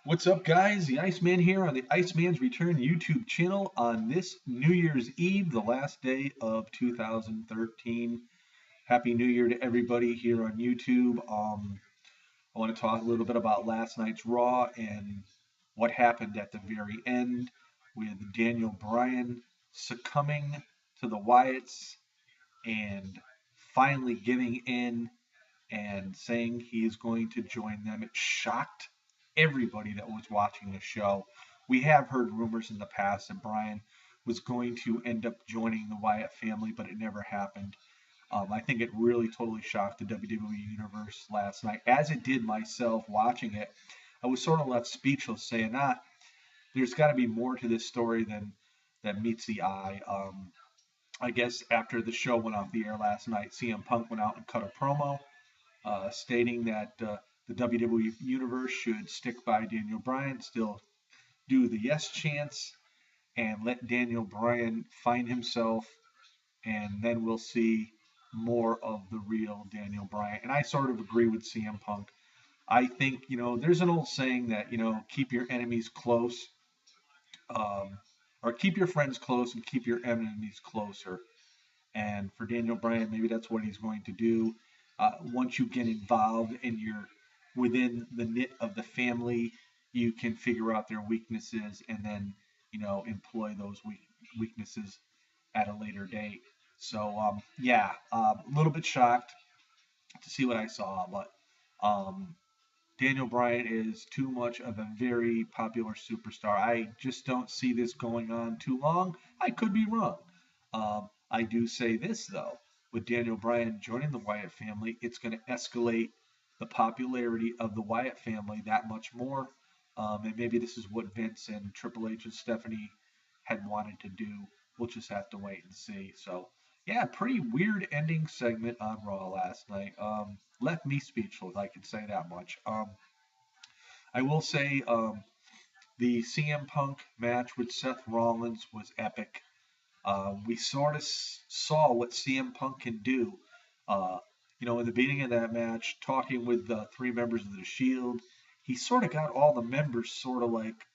What's up, guys? The Iceman here on the Iceman's Return YouTube channel on this New Year's Eve, the last day of 2013. Happy New Year to everybody here on YouTube. I want to talk a little bit about last night's Raw and what happened at the very end with Daniel Bryan succumbing to the Wyatts and finally giving in and saying he is going to join them. It shocked everybody that was watching the show. We have heard rumors in the past that Bryan was going to end up joining the Wyatt family, but it never happened. I think it really totally shocked the WWE Universe last night, as it did myself watching it. I was sort of left speechless, saying, there's got to be more to this story than meets the eye. I guess after the show went off the air last night, CM Punk went out and cut a promo stating that the WWE Universe should stick by Daniel Bryan, still do the yes chants, and let Daniel Bryan find himself, and then we'll see more of the real Daniel Bryan. And I sort of agree with CM Punk. I think, there's an old saying that, keep your enemies close, or keep your friends close and keep your enemies closer. And for Daniel Bryan, maybe that's what he's going to do. Once you get involved and you're within the knit of the family, you can figure out their weaknesses and then, employ those weaknesses at a later date. So, yeah, a little bit shocked to see what I saw, but Daniel Bryan is too much of a very popular superstar. I just don't see this going on too long. I could be wrong. I do say this, though. With Daniel Bryan joining the Wyatt family, it's going to escalate the popularity of the Wyatt family that much more. And maybe this is what Vince and Triple H and Stephanie had wanted to do. We'll just have to wait and see. So, yeah, pretty weird ending segment on Raw last night. Left me speechless, I can say that much. I will say the CM Punk match with Seth Rollins was epic. We sort of saw what CM Punk can do. In the beginning of that match, talking with the three members of the Shield, he sort of got all the members sort of like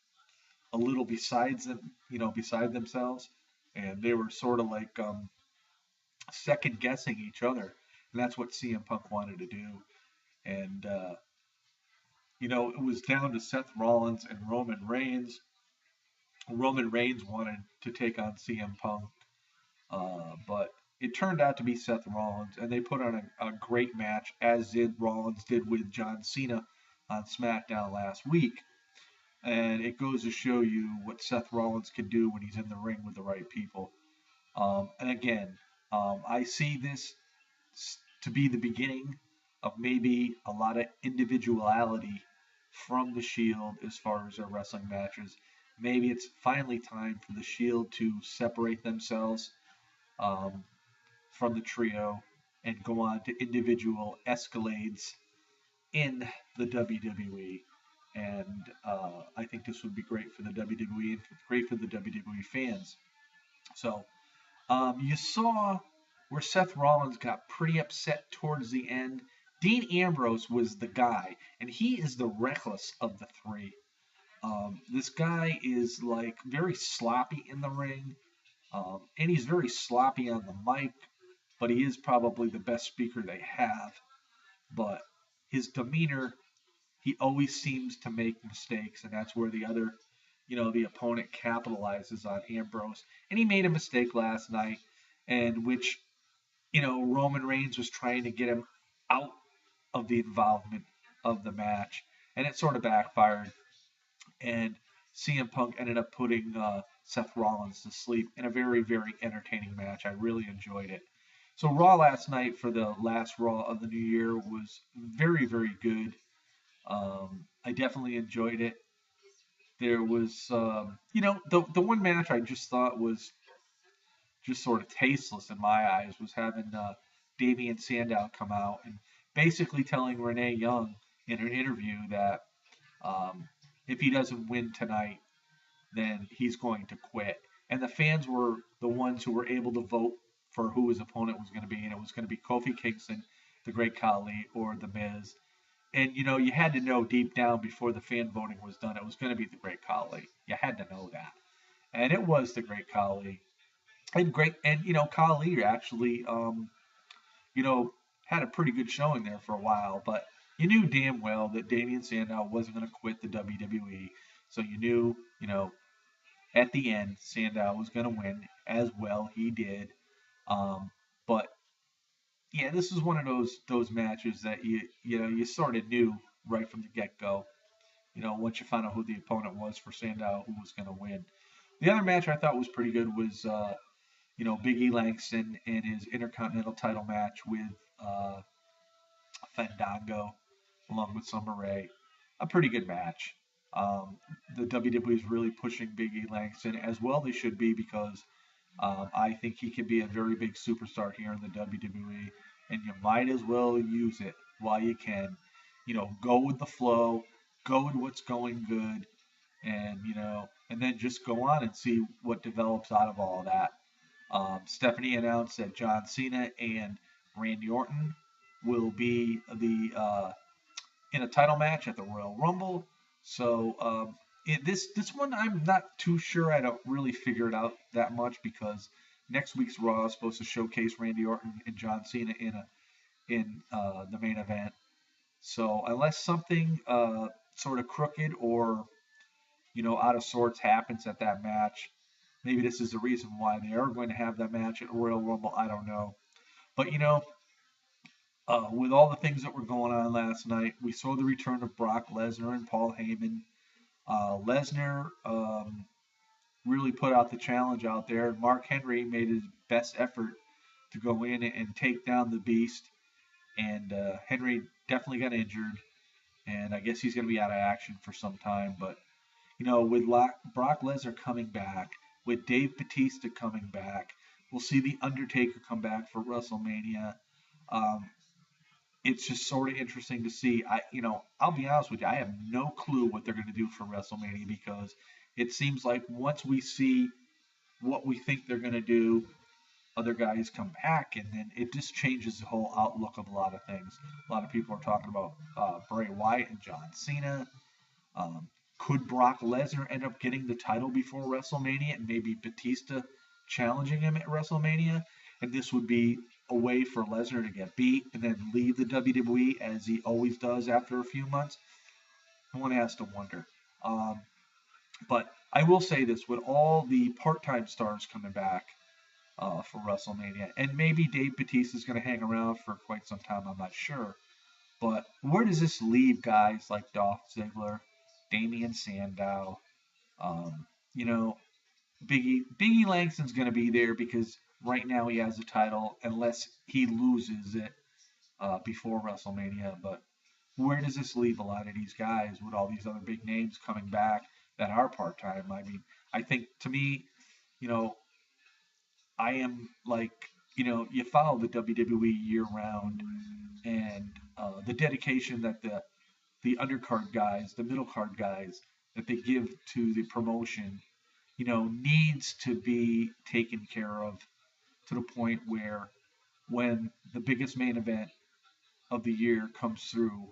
a little besides them, beside themselves, and they were sort of like second guessing each other, and that's what CM Punk wanted to do. And it was down to Seth Rollins and Roman Reigns. Roman Reigns wanted to take on CM Punk, but it turned out to be Seth Rollins, and they put on a great match, as Rollins did with John Cena on SmackDown last week. And it goes to show you what Seth Rollins can do when he's in the ring with the right people. And again, I see this to be the beginning of maybe a lot of individuality from the Shield as far as their wrestling matches. Maybe it's finally time for the Shield to separate themselves from the trio and go on to individual escalades in the WWE. And I think this would be great for the WWE and great for the WWE fans. So you saw where Seth Rollins got pretty upset towards the end. Dean Ambrose was the guy, and he is the reckless of the three. This guy is like very sloppy in the ring, and he's very sloppy on the mic, but he is probably the best speaker they have. But his demeanor, he always seems to make mistakes, and that's where the other, the opponent capitalizes on Ambrose. And he made a mistake last night, and which, Roman Reigns was trying to get him out of the involvement of the match, and it sort of backfired. And CM Punk ended up putting Seth Rollins to sleep in a very, very entertaining match. I really enjoyed it. So Raw last night for the last Raw of the new year was very, very good. I definitely enjoyed it. There was, the one match I just thought was just sort of tasteless in my eyes was having Damian Sandow come out and basically telling Renee Young in an interview that if he doesn't win tonight, then he's going to quit. And the fans were the ones who were able to vote for who his opponent was going to be, and it was going to be Kofi Kingston, the Great Khali, or The Miz. And you had to know deep down before the fan voting was done, it was going to be the Great Khali. You had to know that, and it was the Great Khali. And Khali actually, you know, had a pretty good showing there for a while, but you knew damn well that Damian Sandow wasn't going to quit the WWE. So you knew, at the end, Sandow was going to win as well. He did. But yeah, this was one of those matches that you sort of knew right from the get go. Once you found out who the opponent was for Sandow, who was going to win. The other match I thought was pretty good was Big E Langston in his Intercontinental title match with uh, Fandango along with Summer Rae. A pretty good match. Um, the WWE is really pushing Big E Langston as well. They should be because I think he can be a very big superstar here in the WWE, and you might as well use it while you can. Go with the flow, go with what's going good, and then just go on and see what develops out of all of that. Stephanie announced that John Cena and Randy Orton will be the in a title match at the Royal Rumble. So this one I'm not too sure. I don't really figure it out that much because next week's Raw is supposed to showcase Randy Orton and John Cena in the main event. So unless something sort of crooked or out of sorts happens at that match, maybe this is the reason why they are going to have that match at Royal Rumble. I don't know, but with all the things that were going on last night, we saw the return of Brock Lesnar and Paul Heyman. Lesnar really put out the challenge out there. Mark Henry made his best effort to go in and take down the Beast, and Henry definitely got injured, and I guess he's going to be out of action for some time. But with Brock Lesnar coming back, with Dave Batista coming back, we'll see the Undertaker come back for WrestleMania. Um, it's just sort of interesting to see. I'll be honest with you, I have no clue what they're going to do for WrestleMania because it seems like once we see what we think they're going to do, other guys come back, and then it just changes the whole outlook of a lot of things. A lot of people are talking about Bray Wyatt and John Cena. Um, could Brock Lesnar end up getting the title before WrestleMania and maybe Batista challenging him at WrestleMania? And this would be a way for Lesnar to get beat and then leave the WWE as he always does after a few months. One has to wonder. Um, but I will say this: with all the part-time stars coming back for WrestleMania, and maybe Dave Batista is going to hang around for quite some time, I'm not sure. But where does this leave guys like Dolph Ziggler, Damian Sandow? Um, you know, Biggie Langston's going to be there because right now he has the title, unless he loses it before WrestleMania. But where does this leave a lot of these guys with all these other big names coming back that are part time? I mean, I think to me, you know, I am like, you follow the WWE year round, and the dedication that the undercard guys, the middle card guys, that they give to the promotion, needs to be taken care of to the point where when the biggest main event of the year comes through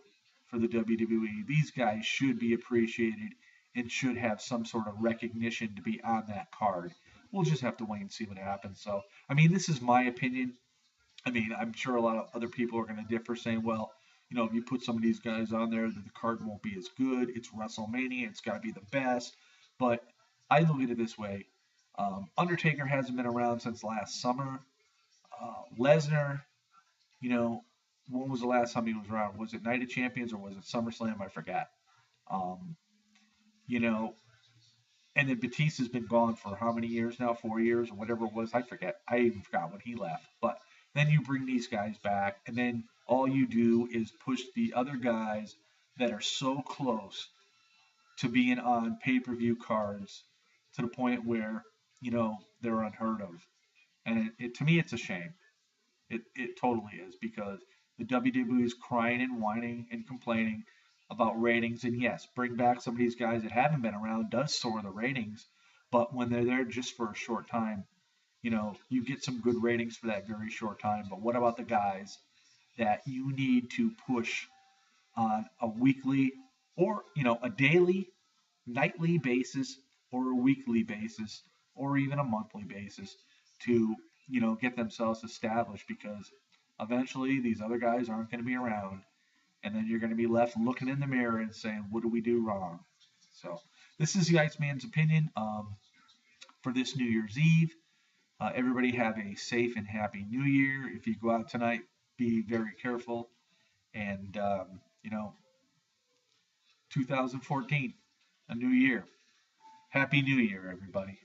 for the WWE, these guys should be appreciated and should have some sort of recognition to be on that card. We'll just have to wait and see what happens. So, I mean, this is my opinion. I mean, I'm sure a lot of other people are going to differ, saying, well, if you put some of these guys on there, the card won't be as good. It's WrestleMania. It's got to be the best. But I look at it this way. Undertaker hasn't been around since last summer. Lesnar, you know, when was the last time he was around? Was it Night of Champions or was it SummerSlam? I forgot. Um, you know, and then Batista's been gone for how many years now? 4 years or whatever it was. I forget. I even forgot when he left. But then you bring these guys back, and then all you do is push the other guys that are so close to being on pay-per-view cards to the point where they're unheard of. And to me, it's a shame. It totally is because the WWE is crying and whining and complaining about ratings. And yes, bring back some of these guys that haven't been around does soar the ratings. But when they're there just for a short time, you get some good ratings for that very short time. But what about the guys that you need to push on a weekly or, a daily, nightly basis or a weekly basis or even a monthly basis to, get themselves established, because eventually these other guys aren't going to be around. And then you're going to be left looking in the mirror and saying, what do we do wrong? So this is the Iceman's opinion for this New Year's Eve. Everybody have a safe and happy New Year. If you go out tonight, be very careful. And, 2014, a new year. Happy New Year, everybody.